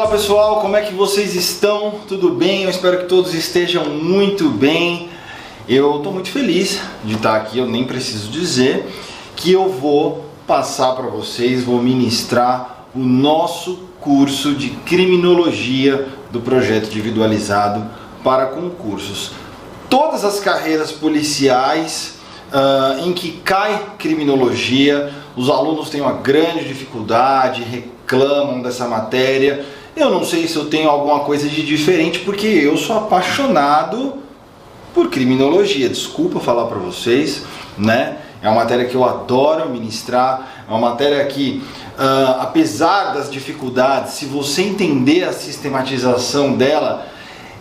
Fala pessoal, como é que vocês estão? Tudo bem? Eu espero que todos estejam muito bem. Eu estou muito feliz de estar aqui, eu nem preciso dizer que eu vou passar para vocês, vou ministrar o nosso curso de criminologia do projeto individualizado para concursos. Todas as carreiras policiais em que cai criminologia, os alunos têm uma grande dificuldade, reclamam dessa matéria. Eu não sei se eu tenho alguma coisa de diferente, porque eu sou apaixonado por criminologia. Desculpa falar para vocês, né? É uma matéria que eu adoro ministrar, é uma matéria que, apesar das dificuldades, se você entender a sistematização dela,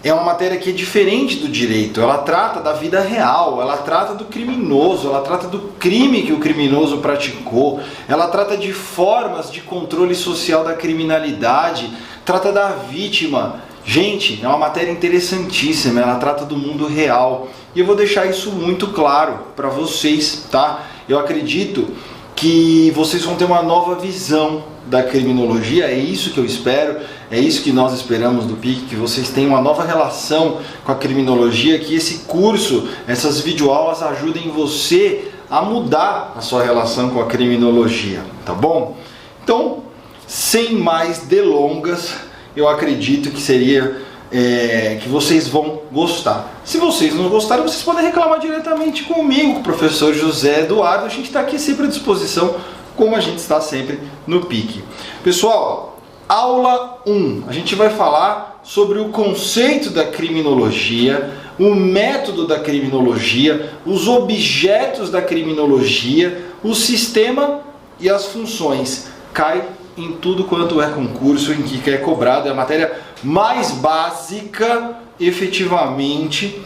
é uma matéria que é diferente do direito. Ela trata da vida real, ela trata do criminoso, ela trata do crime que o criminoso praticou, ela trata de formas de controle social da criminalidade, trata da vítima. Gente, é uma matéria interessantíssima, ela trata do mundo real. E eu vou deixar isso muito claro para vocês, tá? Eu acredito que vocês vão ter uma nova visão da criminologia, é isso que eu espero, é isso que nós esperamos do PIC, que vocês tenham uma nova relação com a criminologia, que esse curso, essas videoaulas ajudem você a mudar a sua relação com a criminologia, tá bom? Então, sem mais delongas, eu acredito que seria que vocês vão gostar. Se vocês não gostarem, vocês podem reclamar diretamente comigo, com o professor José Eduardo. A gente está aqui sempre à disposição, como a gente está sempre no PIC. Pessoal, aula 1. A gente vai falar sobre o conceito da criminologia, o método da criminologia, os objetos da criminologia, o sistema e as funções. Cai em tudo quanto é concurso em que é cobrado, é a matéria mais básica, efetivamente,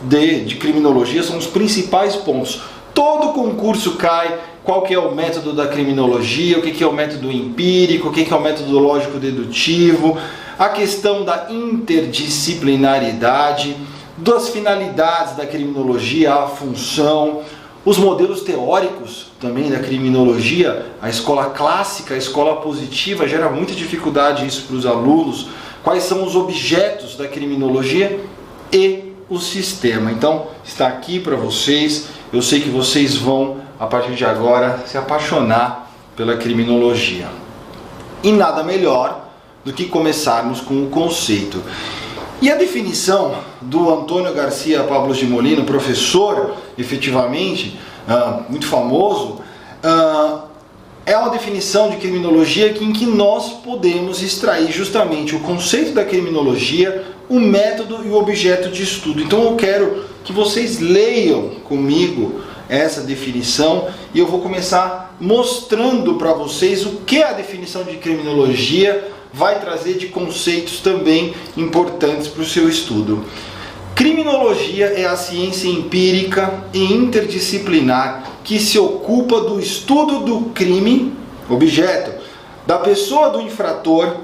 de criminologia, são os principais pontos. Todo concurso cai, qual que é o método da criminologia, o que é o método empírico, o que é o método lógico-dedutivo, a questão da interdisciplinaridade, das finalidades da criminologia, a função, os modelos teóricos também da criminologia, a escola clássica, a escola positiva, gera muita dificuldade isso para os alunos. Quais são os objetos da criminologia e o sistema. Então, está aqui para vocês. Eu sei que vocês vão, a partir de agora, se apaixonar pela criminologia. E nada melhor do que começarmos com o conceito. E a definição do Antônio Garcia Pablos de Molina, professor, efetivamente, muito famoso, é uma definição de criminologia em que nós podemos extrair justamente o conceito da criminologia, o método e o objeto de estudo. Então eu quero que vocês leiam comigo essa definição e eu vou começar mostrando para vocês o que a definição de criminologia vai trazer de conceitos também importantes para o seu estudo. Criminologia é a ciência empírica e interdisciplinar que se ocupa do estudo do crime, objeto, da pessoa do infrator,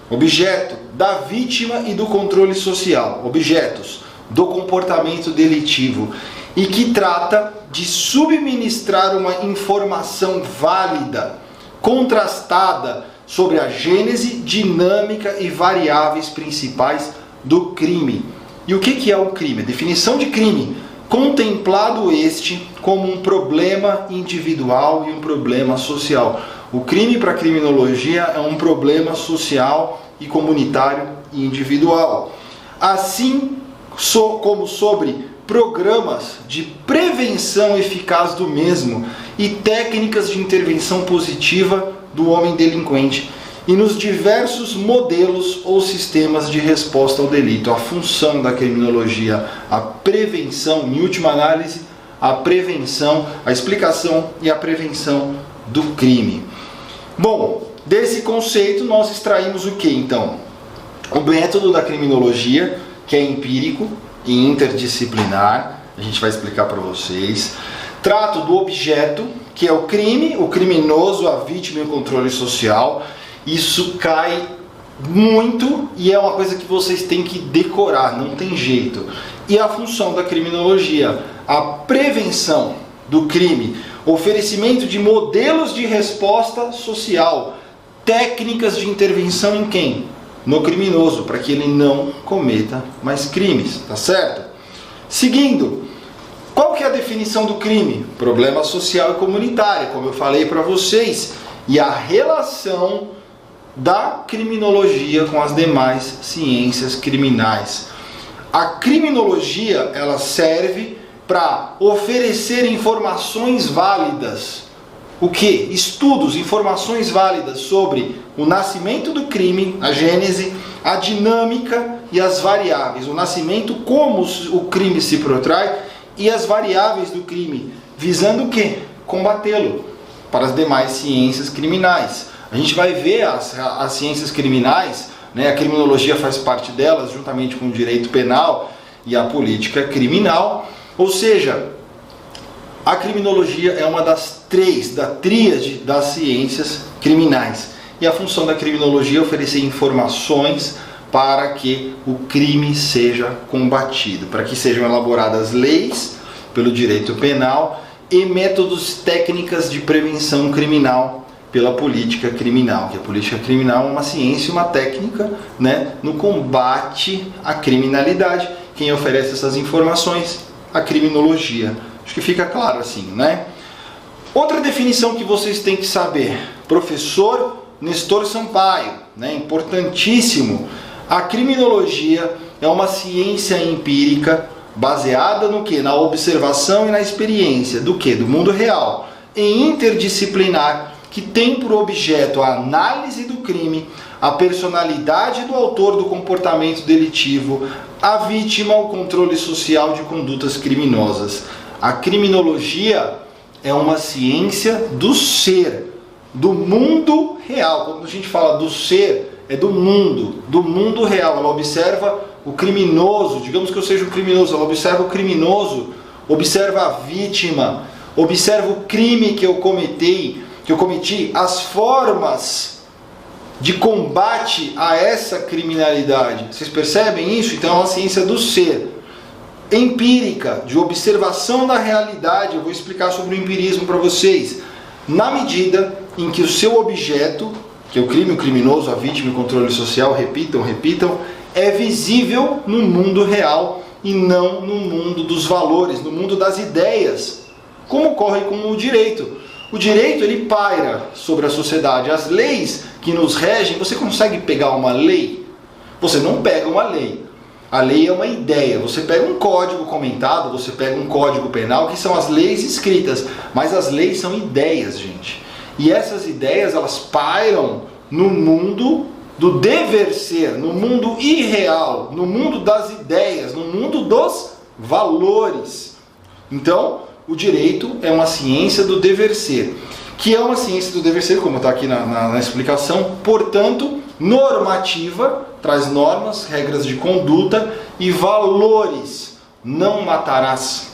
objeto, da vítima e do controle social, objetos, do comportamento delitivo, e que trata de subministrar uma informação válida, contrastada, sobre a gênese, dinâmica e variáveis principais do crime. E o que é o crime? A definição de crime: contemplado este como um problema individual e um problema social. O crime para a criminologia é um problema social e comunitário e individual. Assim como sobre programas de prevenção eficaz do mesmo e técnicas de intervenção positiva do homem delinquente, e nos diversos modelos ou sistemas de resposta ao delito. A função da criminologia, a prevenção, em última análise, a prevenção, a explicação e a prevenção do crime. Bom, desse conceito nós extraímos o que então? O método da criminologia, que é empírico e interdisciplinar, a gente vai explicar para vocês. Trato do objeto, que é o crime, o criminoso, a vítima e o controle social. Isso cai muito e é uma coisa que vocês têm que decorar, não tem jeito. E a função da criminologia, a prevenção do crime, oferecimento de modelos de resposta social, técnicas de intervenção em quem? no criminoso, para que ele não cometa mais crimes, tá certo? Seguindo, qual que é a definição do crime? Problema social e comunitário, como eu falei para vocês, e a relação da criminologia com as demais ciências criminais. A criminologia, ela serve para oferecer informações válidas. O que? Estudos, informações válidas sobre o nascimento do crime, a gênese, a dinâmica e as variáveis. O nascimento, como o crime se protrai, e as variáveis do crime, visando o que? Combatê-lo para as demais ciências criminais. A gente vai ver as ciências criminais, né? A criminologia faz parte delas, juntamente com o direito penal e a política criminal. Ou seja, a criminologia é uma das três, da tríade das ciências criminais. E a função da criminologia é oferecer informações para que o crime seja combatido, para que sejam elaboradas leis pelo direito penal e métodos, técnicas de prevenção criminal pela política criminal. Que a política criminal é uma ciência, uma técnica, né, no combate à criminalidade. Quem oferece essas informações? A criminologia. Acho que fica claro assim, né? Outra definição que vocês têm que saber, professor Nestor Sampaio, né? Importantíssimo. A criminologia é uma ciência empírica baseada no que? Na observação e na experiência do que? Do mundo real, e interdisciplinar, que tem por objeto a análise do crime, a personalidade do autor do comportamento delitivo, a vítima, o controle social de condutas criminosas. A criminologia é uma ciência do ser, do mundo real. Quando a gente fala do ser, é do mundo real. Ela observa o criminoso, digamos que eu seja um criminoso, ela observa o criminoso, observa a vítima, observa o crime que eu cometi, as formas de combate a essa criminalidade. Vocês percebem isso? Então é uma ciência do ser, empírica, de observação da realidade. Eu vou explicar sobre o empirismo para vocês. Na medida em que o seu objeto, que é o crime, o criminoso, a vítima e o controle social, repitam, é visível no mundo real e não no mundo dos valores, no mundo das ideias, como ocorre com o direito. O direito, ele paira sobre a sociedade. As leis que nos regem, você consegue pegar uma lei? Você não pega uma lei. A lei é uma ideia. Você pega um código comentado, você pega um código penal, que são as leis escritas. Mas as leis são ideias, gente. E essas ideias, elas pairam no mundo do dever ser, no mundo irreal, no mundo das ideias, no mundo dos valores. Então, o direito é uma ciência do dever ser, que é uma ciência do dever ser, como está aqui na explicação, portanto, normativa, traz normas, regras de conduta e valores. Não matarás,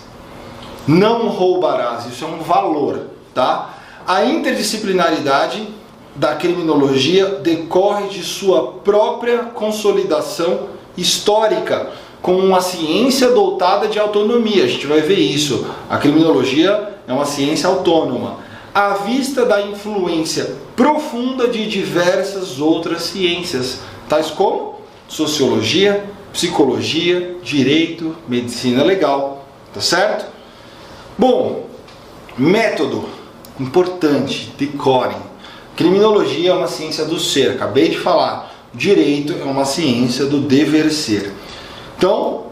não roubarás, isso é um valor, tá? A interdisciplinaridade da criminologia decorre de sua própria consolidação histórica, como uma ciência dotada de autonomia. A gente vai ver isso. A criminologia é uma ciência autônoma, à vista da influência profunda de diversas outras ciências, tais como sociologia, psicologia, direito, medicina legal, tá certo? Bom, método importante, decorem. Criminologia é uma ciência do ser, acabei de falar. Direito é uma ciência do dever ser. Então,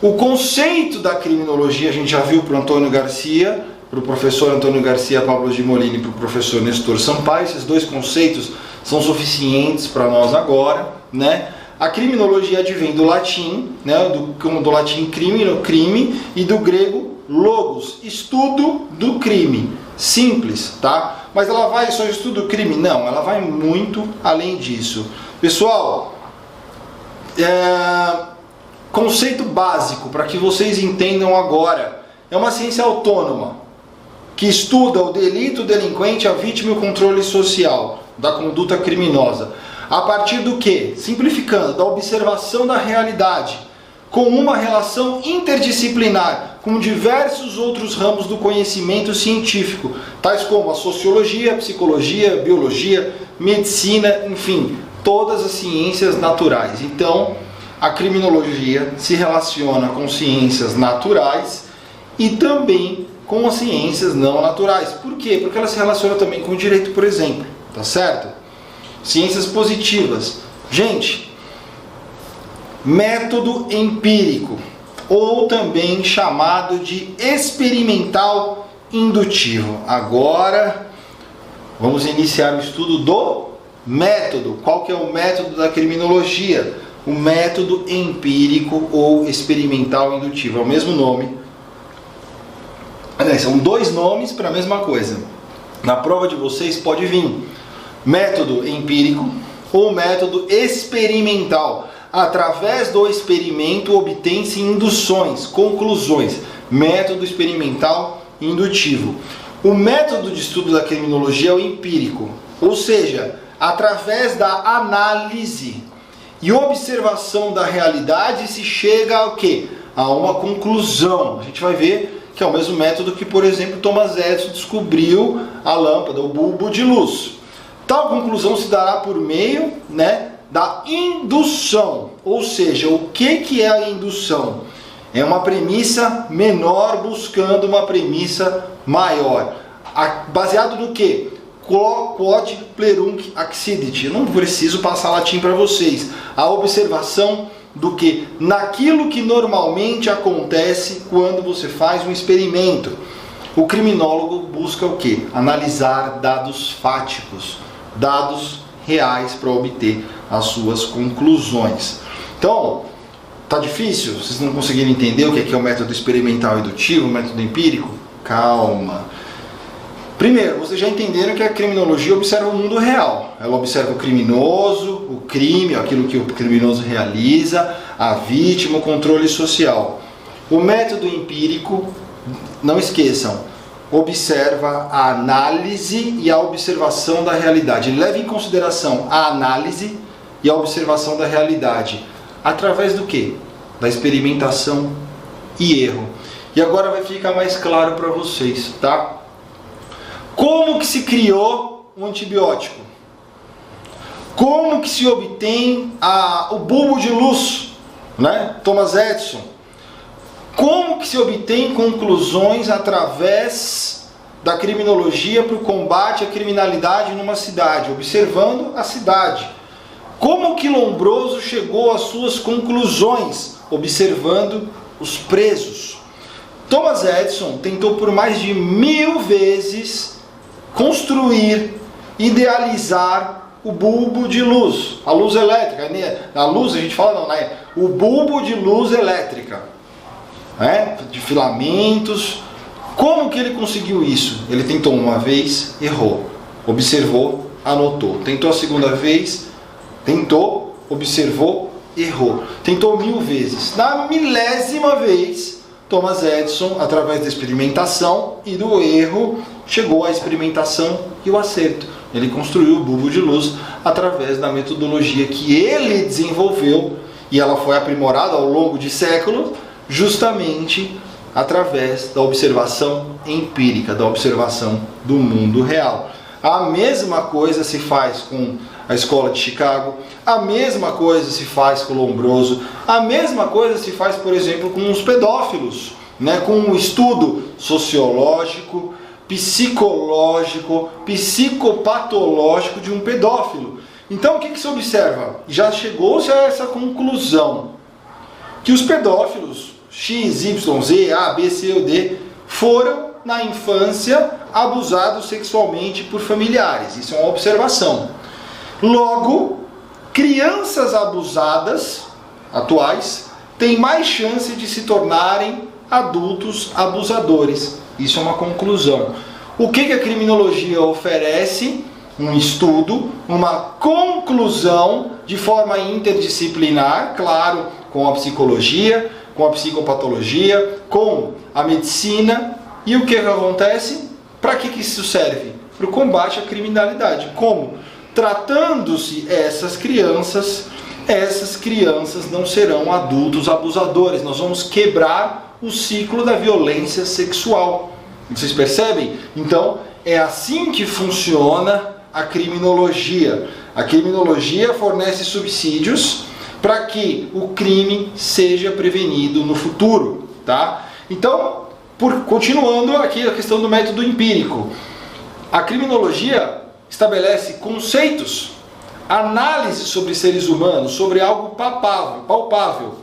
o conceito da criminologia a gente já viu para o Antônio Garcia, para o professor Antônio Garcia Pablo de Molina e para o professor Nestor Sampaio. Esses dois conceitos são suficientes para nós agora, né? A criminologia advém do latim, né? do latim crimino, crime, e do grego logos, estudo do crime. Simples, tá? Mas ela vai só estudo do crime? Não, ela vai muito além disso. Pessoal, conceito básico para que vocês entendam agora. É uma ciência autônoma que estuda o delito, o delinquente, a vítima e o controle social da conduta criminosa. A partir do que? Simplificando, da observação da realidade, com uma relação interdisciplinar com diversos outros ramos do conhecimento científico, tais como a sociologia, a psicologia, a biologia, medicina, enfim, todas as ciências naturais. Então, a criminologia se relaciona com ciências naturais e também com as ciências não naturais. Por quê? Porque ela se relaciona também com o direito, por exemplo, tá certo? Ciências positivas. Gente, método empírico, ou também chamado de experimental indutivo. Agora, vamos iniciar o estudo do método. Qual que é o método da criminologia? O método empírico ou experimental indutivo. É o mesmo nome. São dois nomes para a mesma coisa. Na prova de vocês pode vir método empírico ou método experimental. Através do experimento obtém-se induções, conclusões. Método experimental indutivo. O método de estudo da criminologia é o empírico, ou seja, através da análise e observação da realidade se chega ao quê? A uma conclusão. A gente vai ver que é o mesmo método que, por exemplo, Thomas Edison descobriu a lâmpada, o bulbo de luz. Tal conclusão se dará por meio, da indução. Ou seja, o que é a indução? É uma premissa menor buscando uma premissa maior. Baseado no quê? Quod plerunt accidit. Eu não preciso passar latim para vocês. A observação do que? Naquilo que normalmente acontece quando você faz um experimento. O criminólogo busca o quê? Analisar dados fáticos, dados reais para obter as suas conclusões. Então, tá difícil? Vocês não conseguiram entender o que é o método experimental indutivo, o método empírico? Calma. Primeiro, vocês já entenderam que a criminologia observa o mundo real. Ela observa o criminoso, o crime, aquilo que o criminoso realiza, a vítima, o controle social. O método empírico, não esqueçam, observa a análise e a observação da realidade. Ele leva em consideração a análise e a observação da realidade. Através do quê? Da experimentação e erro. E agora vai ficar mais claro para vocês, tá? Como que se criou um antibiótico? Como que se obtém o bulbo de luz, Thomas Edison? Como que se obtém conclusões através da criminologia para o combate à criminalidade numa cidade, observando a cidade? Como o Lombroso chegou às suas conclusões, observando os presos? Thomas Edison tentou por mais de 1000 vezes construir, idealizar o bulbo de luz, a luz elétrica. A luz a gente fala o bulbo de luz elétrica, de filamentos. Como que ele conseguiu isso? Ele tentou uma vez, errou, observou, anotou. Tentou a segunda vez, tentou, observou, errou. Tentou 1000 vezes. Na 1000ª vez, Thomas Edison, através da experimentação e do erro, chegou à experimentação e o acerto. Ele construiu o bulbo de luz através da metodologia que ele desenvolveu, e ela foi aprimorada ao longo de séculos, justamente através da observação empírica, da observação do mundo real. A mesma coisa se faz com a escola de Chicago, a mesma coisa se faz com o Lombroso, a mesma coisa se faz, por exemplo, com os pedófilos, com um estudo sociológico, psicológico, psicopatológico de um pedófilo. Então o que se observa? Já chegou-se a essa conclusão, que os pedófilos X, Y, Z, A, B, C ou D foram na infância abusados sexualmente por familiares. Isso é uma observação. Logo, crianças abusadas atuais têm mais chance de se tornarem adultos abusadores. Isso é uma conclusão. O que a criminologia oferece? Um estudo, uma conclusão de forma interdisciplinar, claro, com a psicologia, com a psicopatologia, com a medicina. E o que acontece? Para que isso serve? Para o combate à criminalidade. Como? Tratando-se essas crianças não serão adultos abusadores. Nós vamos quebrar o ciclo da violência sexual. Vocês percebem? Então, é assim que funciona a criminologia. A criminologia fornece subsídios para que o crime seja prevenido no futuro, tá? Então, continuando aqui a questão do método empírico, a criminologia estabelece conceitos, análise sobre seres humanos, sobre algo palpável.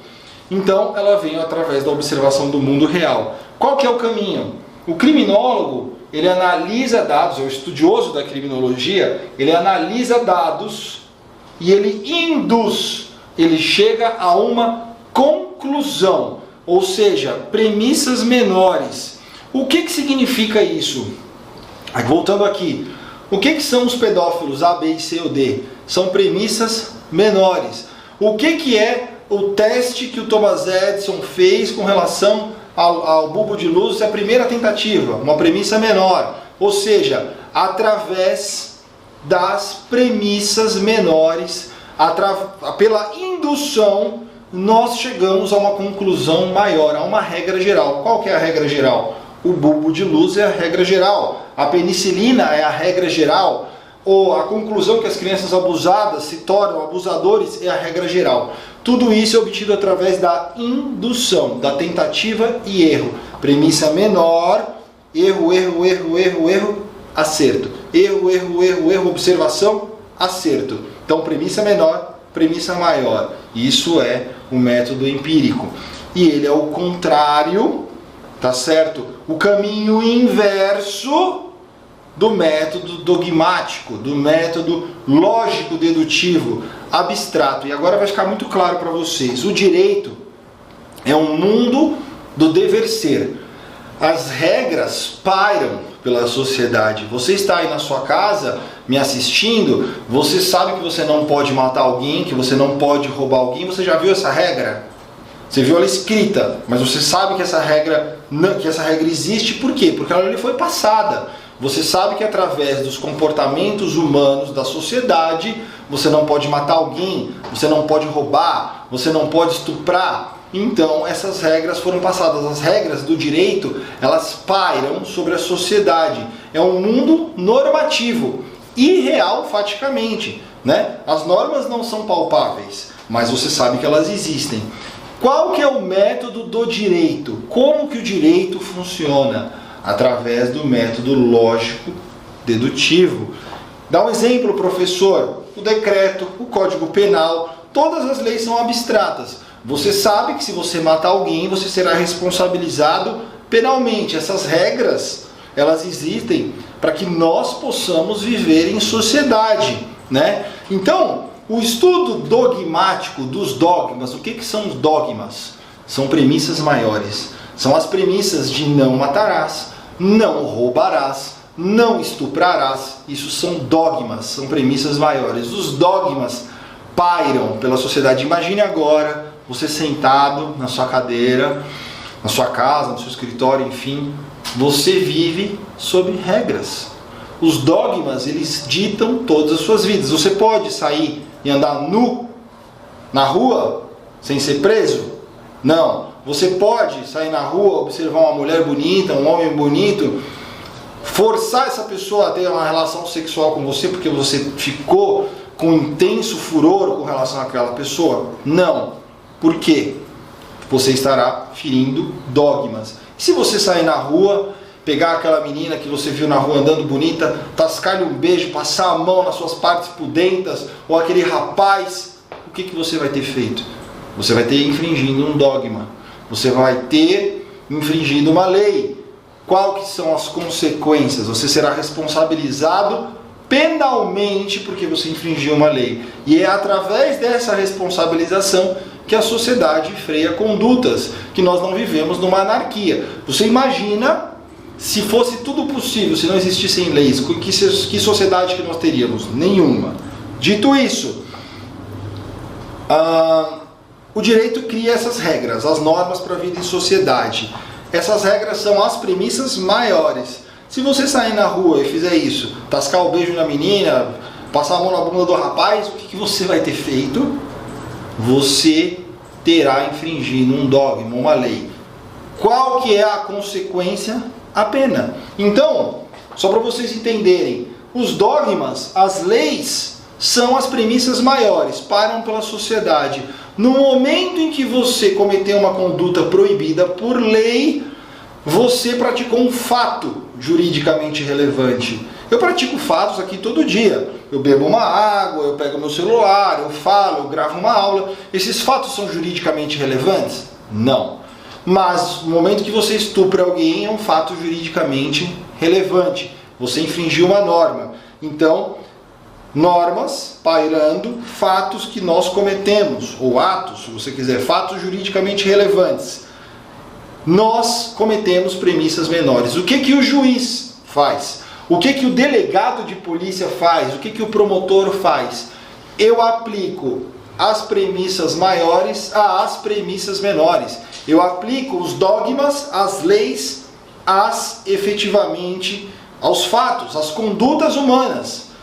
Então, ela vem através da observação do mundo real. Qual que é o caminho? O criminólogo, ele analisa dados, é o estudioso da criminologia, ele analisa dados e ele induz, ele chega a uma conclusão, ou seja, premissas menores. O que significa isso? Voltando aqui, o que são os pedófilos A, B, C ou D? São premissas menores. O que é o teste que o Thomas Edison fez com relação ao bulbo de luz? É a primeira tentativa, uma premissa menor. Ou seja, através das premissas menores, pela indução, nós chegamos a uma conclusão maior, a uma regra geral. Qual que é a regra geral? O bulbo de luz é a regra geral, a penicilina é a regra geral, ou a conclusão que as crianças abusadas se tornam abusadores é a regra geral. Tudo isso é obtido através da indução, da tentativa e erro. Premissa menor, erro, acerto. Erro, observação, acerto. Então, premissa menor, premissa maior. Isso é o método empírico. E ele é o contrário, tá certo? O caminho inverso do método dogmático, do método lógico-dedutivo, abstrato. E agora vai ficar muito claro para vocês. O direito é um mundo do dever ser. As regras pairam pela sociedade. Você está aí na sua casa me assistindo, você sabe que você não pode matar alguém, que você não pode roubar alguém. Você já viu essa regra? Você viu ela escrita, mas você sabe que essa regra existe. Por quê? Porque ela lhe foi passada. Você sabe que através dos comportamentos humanos da sociedade, você não pode matar alguém, você não pode roubar, você não pode estuprar. Então, essas regras foram passadas. As regras do direito, elas pairam sobre a sociedade. É um mundo normativo, irreal faticamente, né? As normas não são palpáveis, mas você sabe que elas existem. Qual que é o método do direito? Como que o direito funciona? Através do método lógico-dedutivo. Dá um exemplo, professor. O decreto, o Código Penal, todas as leis são abstratas. Você sabe que se você matar alguém, você será responsabilizado penalmente. Essas regras, elas existem para que nós possamos viver em sociedade, né? Então, o estudo dogmático dos dogmas, o que são os dogmas? São premissas maiores. São as premissas de não matarás, não roubarás, não estuprarás. Isso são dogmas, são premissas maiores. Os dogmas pairam pela sociedade. Imagine agora você sentado na sua cadeira, na sua casa, no seu escritório, enfim. Você vive sob regras. Os dogmas, eles ditam todas as suas vidas. Você pode sair e andar nu na rua sem ser preso? Não. Você pode sair na rua, observar uma mulher bonita, um homem bonito, forçar essa pessoa a ter uma relação sexual com você porque você ficou com intenso furor com relação àquela pessoa? Não. Por quê? Você estará ferindo dogmas. E se você sair na rua, pegar aquela menina que você viu na rua andando bonita, tascar-lhe um beijo, passar a mão nas suas partes pudentas, ou aquele rapaz, o que você vai ter feito? Você vai ter infringindo um dogma. Você vai ter infringindo uma lei. Qual que são as consequências? Você será responsabilizado penalmente porque você infringiu uma lei. E é através dessa responsabilização que a sociedade freia condutas, que nós não vivemos numa anarquia. Você imagina se fosse tudo possível, se não existissem leis, que sociedade que nós teríamos? Nenhuma. Dito isso, o direito cria essas regras, as normas para a vida em sociedade. Essas regras são as premissas maiores. Se você sair na rua e fizer isso, tascar o beijo na menina, passar a mão na bunda do rapaz, o que você vai ter feito? Você terá infringido um dogma, uma lei. Qual que é a consequência? A pena. Então, só para vocês entenderem, os dogmas, as leis, são as premissas maiores, param pela sociedade. No momento em que você cometeu uma conduta proibida por lei, você praticou um fato juridicamente relevante. Eu pratico fatos aqui todo dia. Eu bebo uma água, eu pego meu celular, eu falo, eu gravo uma aula. Esses fatos são juridicamente relevantes? Não. Mas no momento que você estupra alguém, é um fato juridicamente relevante. Você infringiu uma norma. Então, normas pairando fatos que nós cometemos, ou atos, se você quiser, fatos juridicamente relevantes. Nós cometemos premissas menores. O que o juiz faz? O que o delegado de polícia faz? O que o promotor faz? Eu aplico as premissas maiores às premissas menores. Eu aplico os dogmas, as leis, efetivamente aos fatos, às condutas humanas.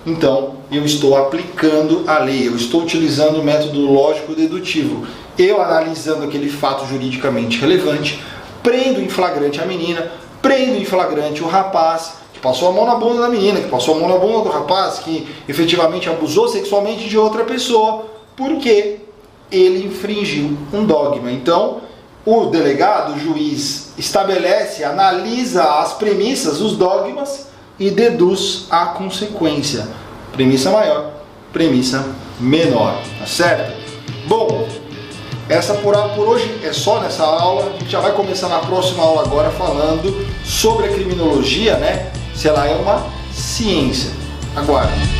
Então, eu estou aplicando a lei, eu estou utilizando o método lógico-dedutivo. Eu analisando aquele fato juridicamente relevante, prendo em flagrante a menina, prendo em flagrante o rapaz, que passou a mão na bunda da menina, que passou a mão na bunda do rapaz, que efetivamente abusou sexualmente de outra pessoa, porque ele infringiu um dogma. Então, o delegado, o juiz, estabelece, analisa as premissas, os dogmas e deduz a consequência. Premissa maior, premissa menor, tá certo? Bom, essa por hoje é só nessa aula. A gente já vai começar na próxima aula agora falando sobre a criminologia, né? Se ela é uma ciência. Aguarde.